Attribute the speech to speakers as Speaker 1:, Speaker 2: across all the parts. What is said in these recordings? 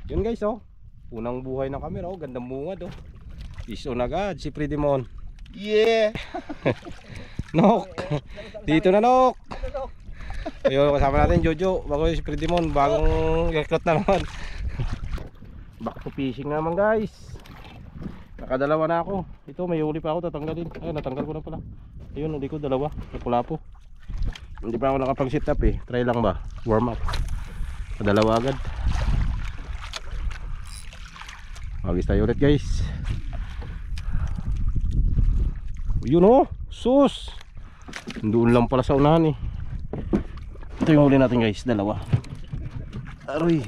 Speaker 1: Yun guys oh. Unang buhay ng camera oh. Gandang bungad oh. Fish on agad si Fredimon.
Speaker 2: Yeah.
Speaker 1: Nok. Dito na Nok. Ayun kasama natin Jojo. Bago si Fredimon. Bagong recruit na naman. Back to fishing naman guys. Nakadalawa na ako. Ito may huli pa ako tatanggalin. Ay natanggal ko na pala. Ayun hindi ko dalawa. Napula po. Hindi pa ako nakapag sit up eh. Try lang ba? Warm up. Kadalawa agad. Magis tayo ulit guys. Yun oh. Sus. Doon lang pala sa unahan eh. Ito yung huli natin guys. Dalawa. Aroy.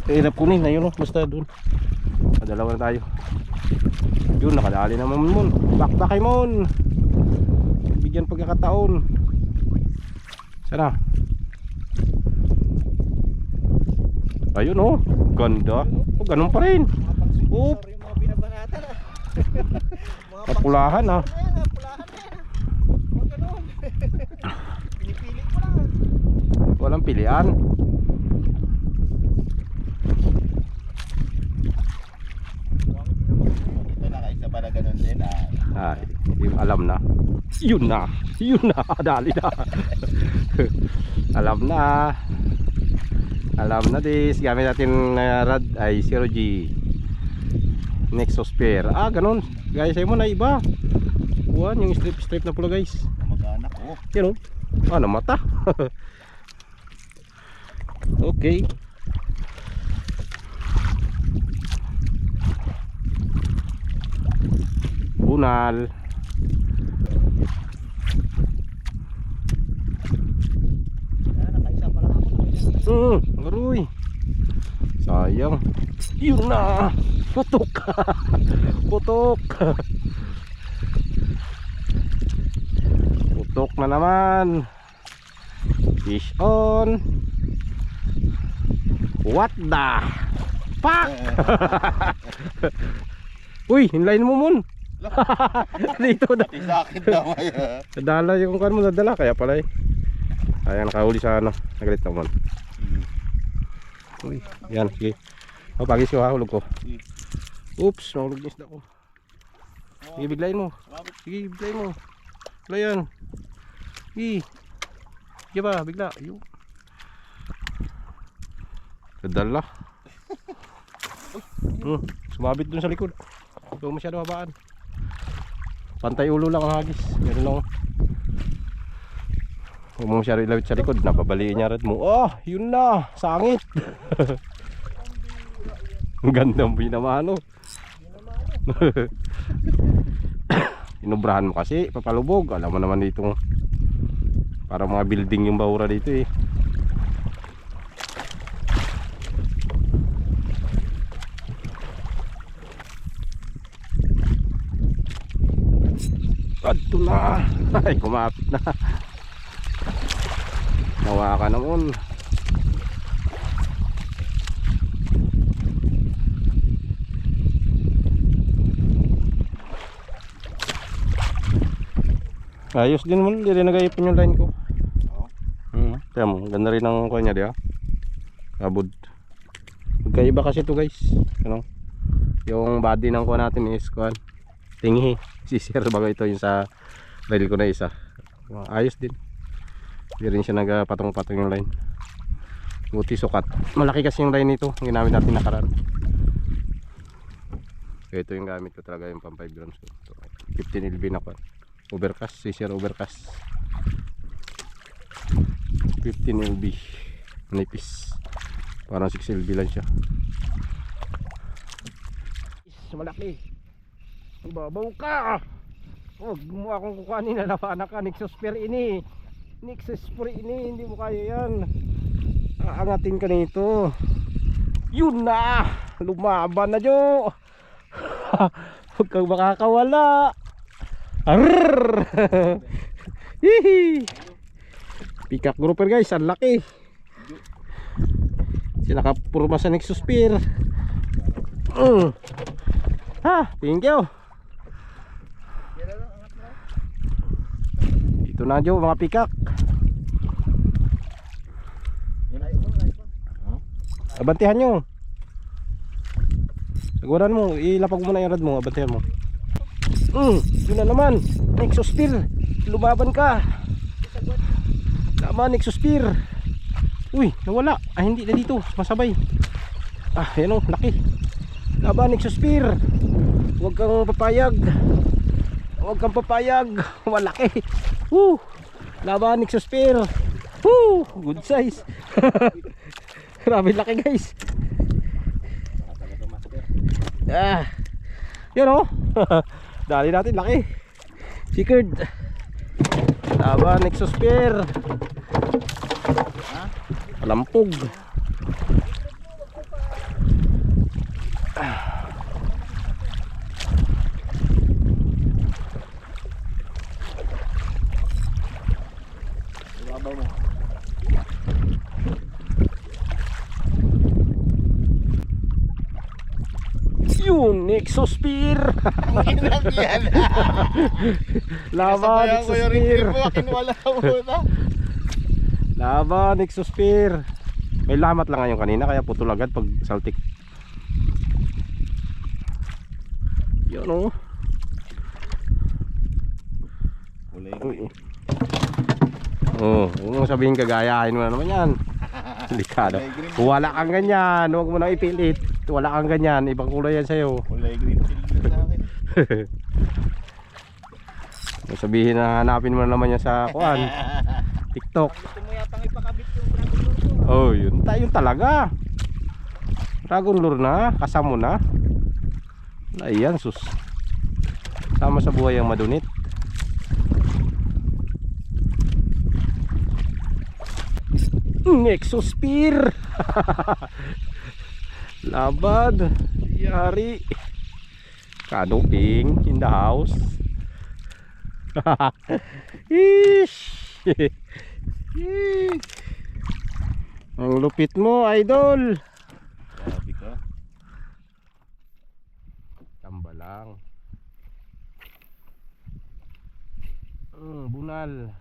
Speaker 1: Hirap kunin. Ayun oh. Basta doon. Kadalawa na tayo. Yun nakadali naman mon. Bakbakay mon. Bigyan pagkakataon. Sana. Ayun oh. Ganda. Oh, ganun pa rin. Oop. Kapulahan ah.
Speaker 2: Pinipili ko lang.
Speaker 1: Walang pilian.
Speaker 2: Ito nakaisa pa na ganun din ah.
Speaker 1: Ay, yung alam na. Yun na. Yun na. Dali na. Alam na. Alam na this. Gamit natin na rod ay 0G Nexus pair. Ah, ganun. Guys, sa'yo mo na iba. Buwan, yung strip na pula guys.
Speaker 2: Mag-anak ko.
Speaker 1: Yan o. Ano mata. Okay. Bunal.
Speaker 2: Nakaisa pa lang ako.
Speaker 1: Aroy. Sayang. Yun na. Putok. Putok. Putok na naman. Fish on. What the fuck? Uy, hinlain mo mon. Dito na.
Speaker 2: Pati sa akin daw ay
Speaker 1: Nadala yung kan mo nadala kaya pala eh. Ayan nakahuli sa ano. Nagalit naman. Uy, yan sige. Oh, pagis ko ha, hulog ko. Oops, nahulog yung isda ko. Sige, biglayin mo. Sige, biglayin mo. Wala yan. Sige. Sige ba, bigla. Ayun. Nadala. Sumabit dun sa likod. Huwag masyado habaan. Pantay ulo lang ang hagis. Ganun lang. Huwag mo masyado ilawit sa likod. Napabaliin niya rin mo. Oh, yun na. Sangit. Ang gandang binamano. Inubrahan mo kasi papalubog. Alam mo naman dito para mga building yung bahura dito eh. Adto na. Ay kumapit na. Nawa ka naman. Ayos din mo, hindi rin nag-aipon yung line ko. Oo. Kaya mo, ganda rin ang kuha niya di ha. Kabod. Magkaiba kasi ito guys. Ano? Yung body ng kuha natin is kuha. Tinghi. Sisir bago ito yung sa reel ko na isa. Ayos din. Hindi rin siya nagpatong-patong yung line. Buti sukat. Malaki kasi yung line nito. Ang ginamit natin nakaraan. Kaya ito yung gamit ko talaga yung pang 5 grams ko. 15 LB na kuha. Overcast, sisir overcast 15 LB Nipis. Parang 6 LB lang siya. Malaki. Babaw ka. Huwag mo akong kukuhanin na napanak ka. Nexus pair ini. Nexus pair ini. Hindi mo kaya yan. Aangatin ka nito. Yun na. Lumaban na Jo. Huwag kang makakawala. Arrrr. Hihi. Peacock grouper guys, ang laki. Sila nakapurma sa Nexus pair. Ha, thank you. Ito na Jo, mga peacock. Abantihan nyo. Siguran mo, ilapag mo na yung rod mo, abantayan mo. Yun na naman. Nexus spear. Lumaban ka. Tama, Nexus spear. Uy, nawala. Hindi na dito. Masabay. Yan o, laki. Laban, Nexus spear. Huwag kang papayag. Huwag kang papayag. Malaki. Laban, Nexus spear. Good size. Grabe laki, guys. Yan o. Dali natin, laki. Chickered. Laban, Nexus spear. Palampog.
Speaker 2: Ibabaw mo.
Speaker 1: Yun, Nexus spear.
Speaker 2: Yan.
Speaker 1: Laban, Nexus spear.
Speaker 2: Wala mo na.
Speaker 1: Laban, Nexus spear. May lamat lang ngayon kanina kaya putol agad pag saltik. Yun o. Huwag mo sabihin kagayahin mo na naman yan. Delikado. Wala kang ganyan. Huwag mo nang ipilit. Wala kang ganyan. Ibang kulay yan sa'yo.
Speaker 2: Kulay green silver sa akin.
Speaker 1: Sabihin na hanapin mo na naman yan sa kuan. TikTok.
Speaker 2: Gusto mo yatang ipakabit yung dragon lure ko.
Speaker 1: Yun talaga. Dragon lure na, kasama mo na. Ayan, sus. Sama sa buhay ang madunit. Nexus spear. Labad. Yari. Canoping in the house. Ish. Ang lupit mo, idol.
Speaker 2: Grabe ka.
Speaker 1: Tamba lang. Bunal.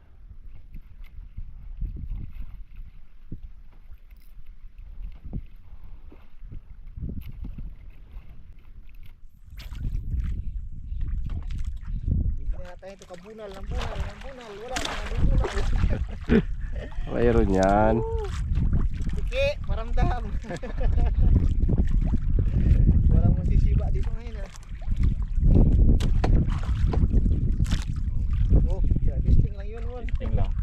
Speaker 2: Tayo ito kabunal, ng bunal. Wala na bunal.
Speaker 1: Mayroon yan.
Speaker 2: Sige, maramdam. Walang masisiba dito ngayon ha. Testing lang yun. Testing lang.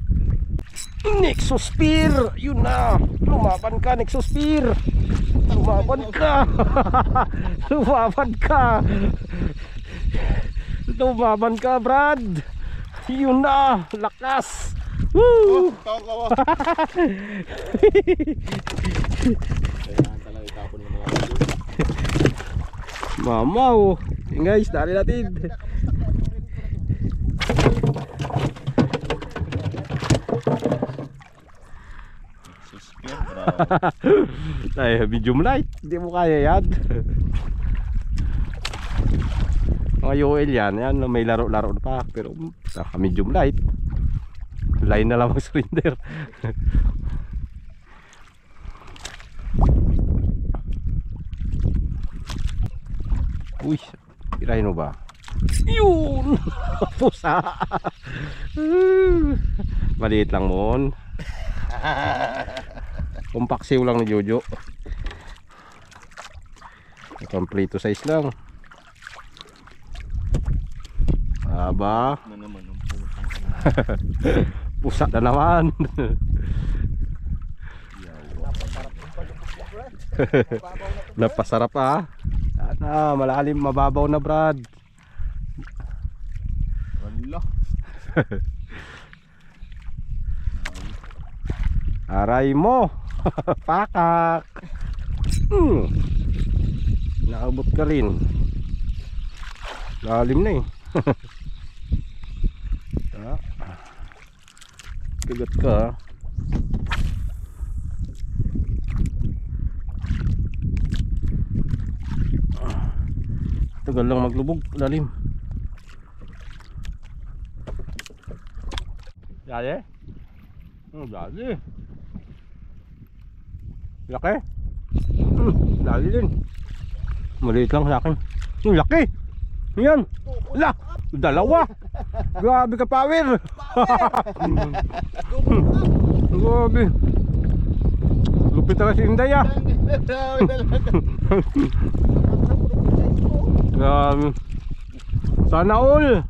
Speaker 1: Nexus spear. Yun na. Lumaban ka, Nexus spear. Lumaban ka. Lumaban ka. Lumaban ka, Brad. Yun na. Lakas. Woo!
Speaker 2: Kawa. Kailangan talaga itapon yung mga
Speaker 1: Mamaw. Yan guys, dali natin.
Speaker 2: Suspend, bravo.
Speaker 1: Ay, medium light. Hindi mo kaya yan. Mga UL yan, may laro-laro pa. Pero naka medium light. Line na lang ang surrender. Uy, tirahin mo ba? Yun! Pusa! Maliit lang mon. Kumpaksiw lang ni Jojo. Kompleto size lang. Aba.
Speaker 2: Na naman ang pusa.
Speaker 1: Pusa na naman. Napasarap ah. Malalim, mababaw na, Brad.
Speaker 2: Wala.
Speaker 1: Aray mo. Pakak. Nakabot ka rin. Lalim na eh. Kagat ka. Tagal lang maglubog, lalim. Dali? Dali. Laki? Dali din. Maliit lang sa akin. Yung laki. Yan. Wala. Dalawa. Grabe ka, power. Grabe. Lupit talaga si Inday ah. Grabe. Sana all.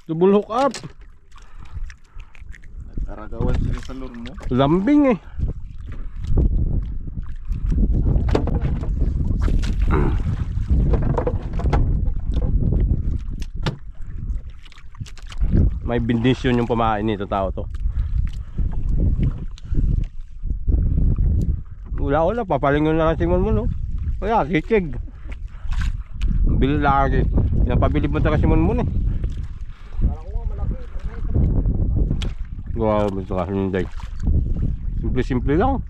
Speaker 1: Double hook up.
Speaker 2: Karagawan sila sa lure mo.
Speaker 1: Lambing eh. May bendisyon yung pamain nito tao to. Wala, papalingon na lang si Mon, no? Kaya, kikig. Bili lagi. Pinapabili mo talaga si Mon eh. Grabe ito kasi Inday. Simple-simple lang.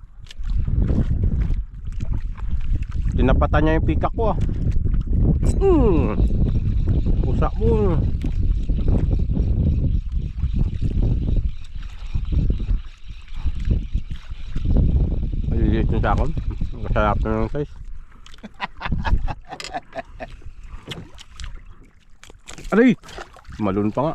Speaker 1: Tinapatan niya yung pikak ko ah. Pusak mo. Maliliit yung sakon. Masarap na yung size. Aray! Malun pa nga.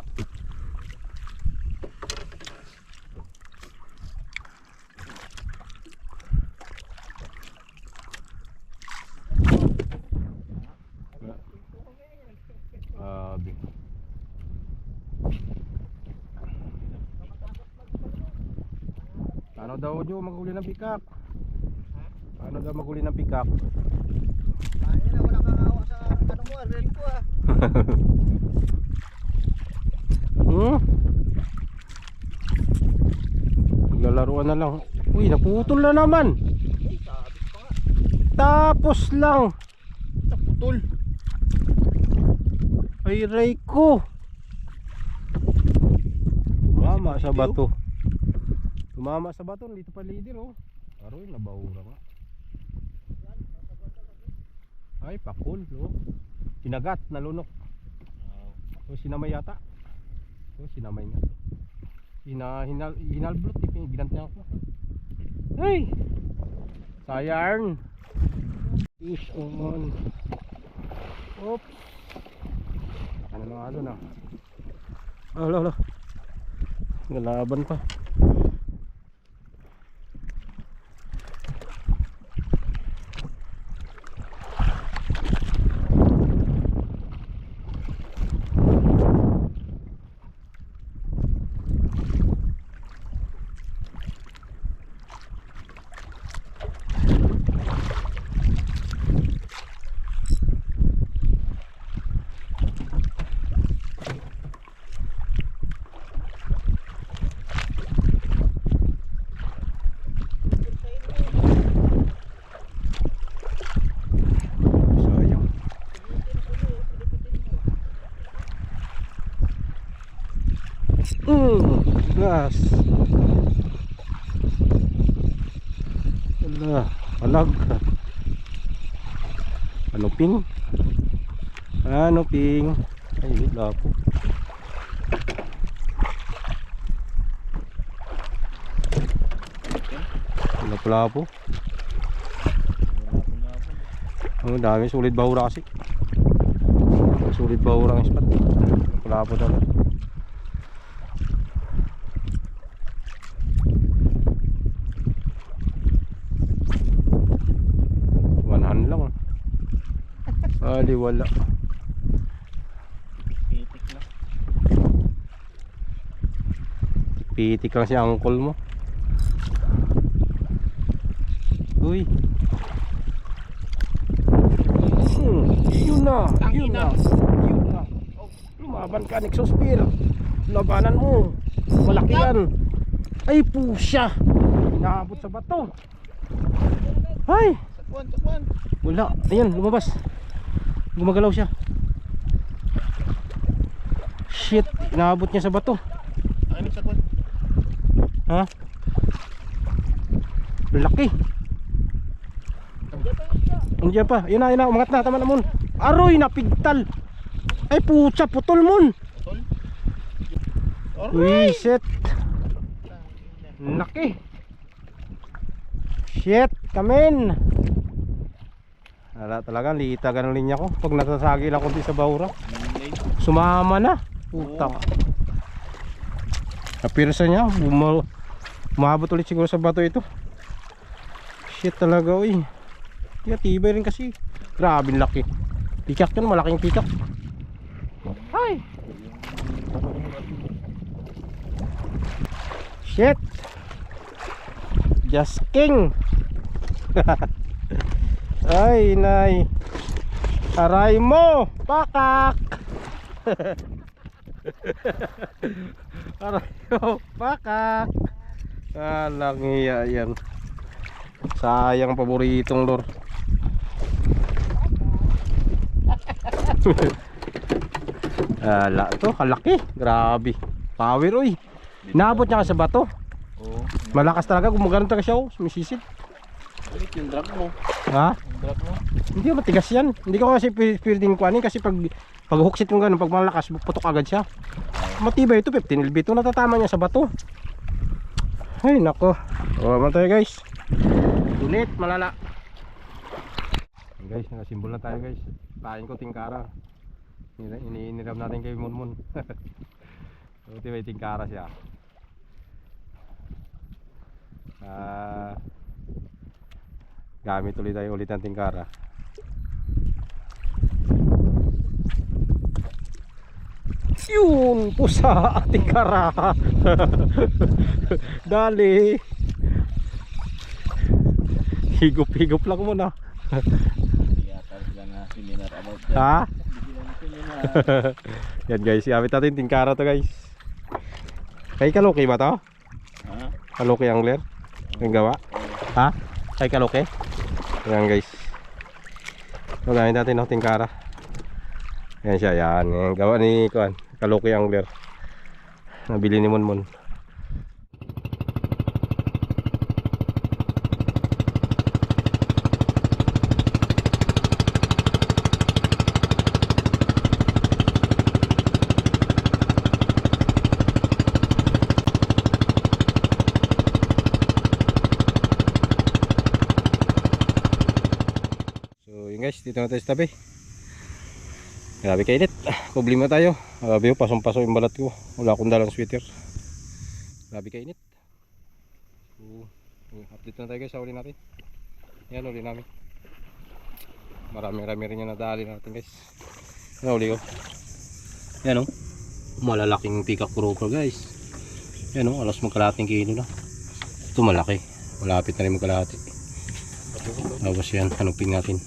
Speaker 1: Paano daw Joe maghuli ng pikak? Paano daw maghuli ng pikak?
Speaker 2: Kaya na, wala kang awa sa ano mo, reel ko ah.
Speaker 1: Naglalaruan na lang. Uy, naputol na naman.
Speaker 2: Ay, sabit pa nga.
Speaker 1: Tapos lang.
Speaker 2: Naputol.
Speaker 1: Ay, ray ko. Tumama sa bato. Tumama sa bato, dito pa leader oh. Aroy, nabahura nga. Ay, pakul no. Kinagat, nalunok. O sinamay yata. O sinamay nga. Hinalblot, ginantiyan ko. Hey! Sayang. Fish on. Oops. Ano na nga doon ah. Alo. Nalaban pa. Gas. Wala, palag. Ano ping? Ano ping? Ay, wala po. Wala pala po. Oh, dami sulit bahura kasi. Sulit bahura ang spot. Wala po talaga. Ali wala.
Speaker 2: Pitik na.
Speaker 1: Pitik lang si uncle mo. Uy. Yun na. Lumaban ka, Nexosphere. Labanan mo. Malaki yan. Ay pusya. Inaabot sa bato. Ay.
Speaker 2: Sakwan.
Speaker 1: Wala. Ayan, lumabas. Gumagalaw siya. Shit, inaabot niya sa bato.
Speaker 2: Ay, sakwan.
Speaker 1: Ha? Laki. Andiyan pa. Yun na, umangat na. Tama na mon. Aroy, napigtal. Ay putya, putol mon.
Speaker 2: Putol?
Speaker 1: Uy, shit. Laki. Shit, kamen. Wala talaga, liitagan ang linya ko. Pag nasasagi lang konti sa bahura. Sumama na. Utang. Napirsa niya, umabot ulit siguro sa bato ito. Shit talaga, uy. Kaya tibay rin kasi. Grabe laki. Pikak yun, malaking pikak. Ay! Shit! Just king! Ay, nay! Aray mo! Pakak! Aray mo! Pakak! Alang iya yan. Sayang paboritong lor. Ala to, kalaki. Grabe. Power oy. Naabot niya ka sa bato.
Speaker 2: Oo.
Speaker 1: Malakas talaga, gumagano talaga siya oh, sumisid.
Speaker 2: Ulit yung drag mo.
Speaker 1: Ha?
Speaker 2: Yung drag mo.
Speaker 1: Hindi matigas yan. Hindi ko kasi pwedeng kuhanin kasi pag hooksit mo gano'n, pag malakas, putok agad siya. Matibay ito, 15 LB ito, natatama niya sa bato. Ay nako. O, tayo guys. Unit, malala. Guys, nakasimbol na tayo guys. Pain ko tingkara. Iniram natin kay Munmun. Buti may tingkara siya. Gamit ulit tayo ng tingkara. Yun, pusa tingkara. Dali. Higop-higop lang muna.
Speaker 2: Yata sila na seminar about that.
Speaker 1: Ha?
Speaker 2: Hindi na seminar.
Speaker 1: Yan guys, gamit natin tingkara to guys. Kay Kaloki ba to?
Speaker 2: Ha?
Speaker 1: Kaloki angler? Ang gawa? Ha? Kay Kaloki? Yan guys. So gamit natin no, tingkara. Yan siya, yan. Yan gawa ni Kuan, Kaloki angler. Nabili ni Munmun. Guys, dito na tayo sa tabi. Grabe kainit. Problema tayo. Grabe, pasong-paso yung balat ko. Wala akong dalang sweater. Grabe kainit. So, update na tayo guys sa uli natin. Yan, uli namin. Marami-rami rin yung nadali natin guys. Ano uli ko? Yan o. Malalaking peacock grouper guys. Yan o, alas magkalating kilo na. Ito malaki. Malapit na rin magkalahati. Tapos yan, hanupin natin.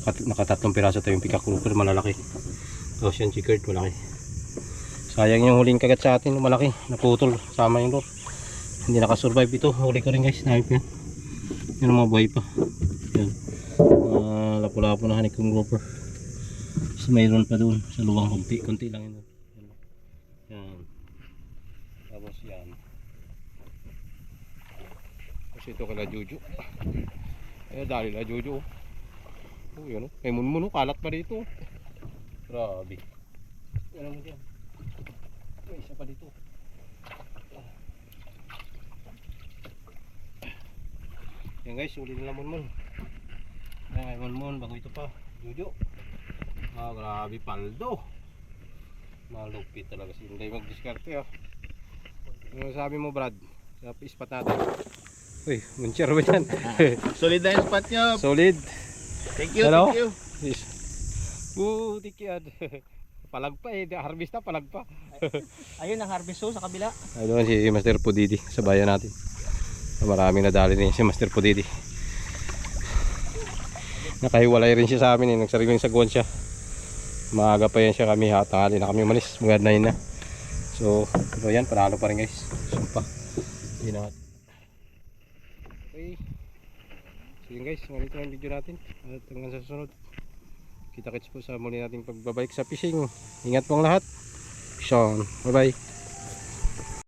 Speaker 1: Nakatatlong piraso tayong peacock grouper, malalaki. Tapos yan chickered, malaki. Sayang yung huling kagat sa atin, malaki. Naputol, sama yung lure. Hindi nakasurvive ito. Huli ko rin guys, naip yan. Yan ang mga buhay pa. Yan. Lapo-lapo na honeycomb grouper. So, mayroon pa doon sa luwang, konti lang yun. Yan. Tapos yan. Tapos ito kala Jojo. Dali na Jojo. Oh, yun oh. May Munmun oh, kalat pa dito. Grabe. Yan ang dyan. May isa pa dito. Yan guys, uli nila Munmun. Yan Munmun, bago ito pa. Jojo. Grabe paldo. Malupit talaga si Inday mag-diskarte oh. Ano sabi mo Brad? Sa spot natin. Uy, muncher ba yan?
Speaker 2: Solid na yung spot nyo.
Speaker 1: Solid.
Speaker 2: Thank you,
Speaker 1: Hello?
Speaker 2: thank you.
Speaker 1: Yes. Butik yan. Palag pa eh, harvest na palag pa.
Speaker 2: Ayun ang harvest sa kabila.
Speaker 1: Ayun si Master Pudidi sa bayan natin. Maraming nadali rin si Master Pudidi. Nakahiwalay rin siya sa amin eh, nagsariling saguan siya. Maaga pa yan siya kami, tanghali na kami umalis, maganda na yun na. So, ito yan, panalo pa rin guys. Sumpa. Hindi na. Okay. So yun guys, ganito na yung video natin. At hanggang sa susunod. Kita-kits po sa muli nating pagbabalik sa fishing. Ingat po ang lahat. Peace on. Bye bye.